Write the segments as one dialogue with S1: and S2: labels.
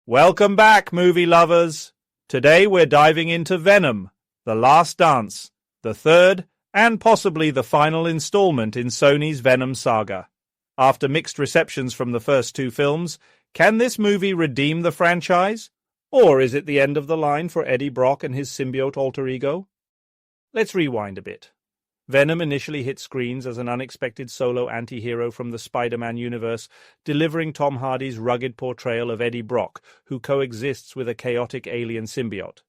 S1: Welcome back, movie lovers! Today we're diving into Venom, The Last Dance, the third and possibly the final installment in Sony's Venom saga. After mixed receptions from the first two films, can this movie redeem the franchise? Or is it the end of the line for Eddie Brock and his symbiote alter ego? Let's rewind a bit. Venom initially hit screens as an unexpected solo anti-hero from the Spider-Man universe, delivering Tom Hardy's rugged portrayal of Eddie Brock, who coexists with a chaotic alien symbiote.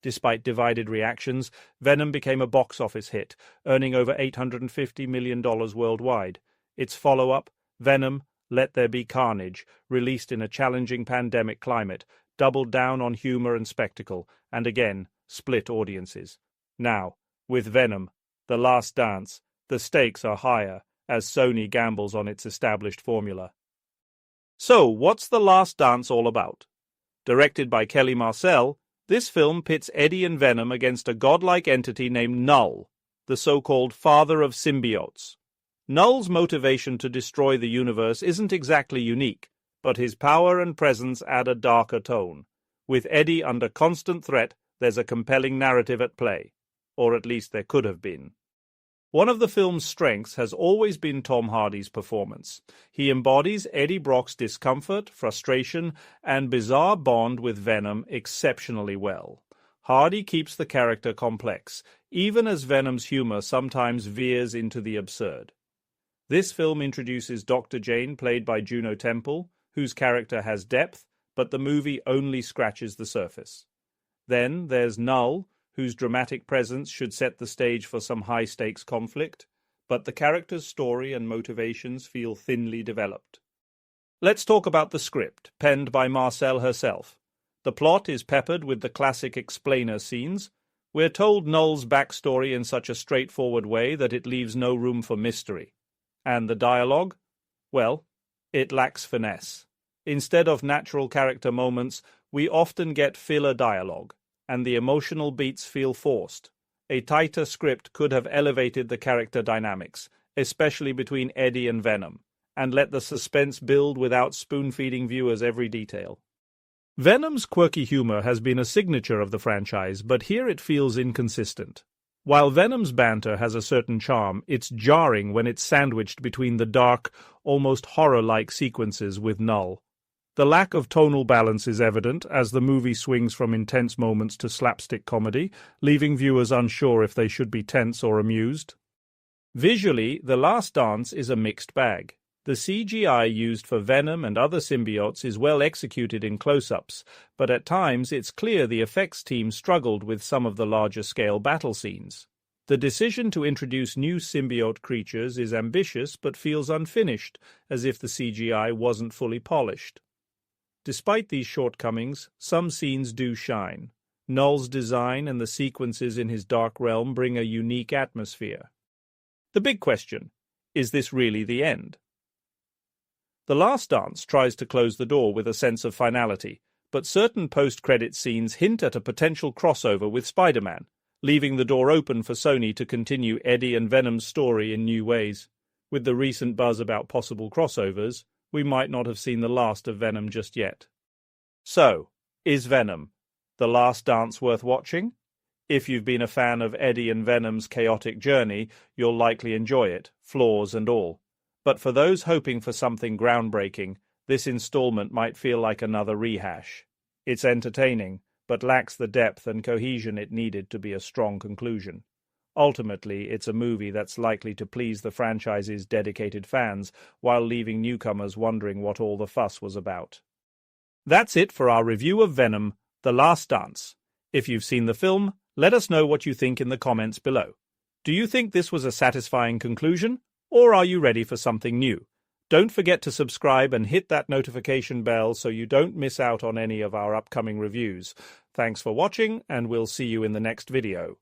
S1: Despite divided reactions, Venom became a box office hit, earning over $850 million worldwide. Its follow-up, Venom, Let There Be Carnage, released in a challenging pandemic climate, doubled down on humor and spectacle, and again, split audiences. Now, with Venom, The Last Dance, the stakes are higher as Sony gambles on its established formula. So, what's The Last Dance all about? Directed by Kelly Marcel, this film pits Eddie and Venom against a godlike entity named Null, the so-called father of symbiotes. Null's motivation to destroy the universe isn't exactly unique, but his power and presence add a darker tone. With Eddie under constant threat, there's a compelling narrative at play. Or at least there could have been. One of the film's strengths has always been Tom Hardy's performance. He embodies Eddie Brock's discomfort, frustration, and bizarre bond with Venom exceptionally well. Hardy keeps the character complex, even as Venom's humor sometimes veers into the absurd. This film introduces Dr. Jane, played by Juno Temple, whose character has depth, but the movie only scratches the surface. Then there's Null, whose dramatic presence should set the stage for some high-stakes conflict, but the character's story and motivations feel thinly developed. Let's talk about the script, penned by Marcel herself. The plot is peppered with the classic explainer scenes. We're told Null's backstory in such a straightforward way that it leaves no room for mystery. And the dialogue? Well, it lacks finesse. Instead of natural character moments, we often get filler dialogue, and the emotional beats feel forced. A tighter script could have elevated the character dynamics, especially between Eddie and Venom, and let the suspense build without spoon-feeding viewers every detail. Venom's quirky humor has been a signature of the franchise, but here it feels inconsistent. While Venom's banter has a certain charm, it's jarring when it's sandwiched between the dark, almost horror-like sequences with Null. The lack of tonal balance is evident as the movie swings from intense moments to slapstick comedy, leaving viewers unsure if they should be tense or amused. Visually, The Last Dance is a mixed bag. The CGI used for Venom and other symbiotes is well executed in close-ups, but at times it's clear the effects team struggled with some of the larger-scale battle scenes. The decision to introduce new symbiote creatures is ambitious but feels unfinished, as if the CGI wasn't fully polished. Despite these shortcomings, some scenes do shine. Null's design and the sequences in his dark realm bring a unique atmosphere. The big question, is this really the end? The Last Dance tries to close the door with a sense of finality, but certain post-credit scenes hint at a potential crossover with Spider-Man, leaving the door open for Sony to continue Eddie and Venom's story in new ways. With the recent buzz about possible crossovers, we might not have seen the last of Venom just yet. So, is Venom, The Last Dance, worth watching? If you've been a fan of Eddie and Venom's chaotic journey, you'll likely enjoy it, flaws and all. But for those hoping for something groundbreaking, this installment might feel like another rehash. It's entertaining, but lacks the depth and cohesion it needed to be a strong conclusion. Ultimately, it's a movie that's likely to please the franchise's dedicated fans, while leaving newcomers wondering what all the fuss was about. That's it for our review of Venom, The Last Dance. If you've seen the film, let us know what you think in the comments below. Do you think this was a satisfying conclusion, or are you ready for something new? Don't forget to subscribe and hit that notification bell so you don't miss out on any of our upcoming reviews. Thanks for watching, and we'll see you in the next video.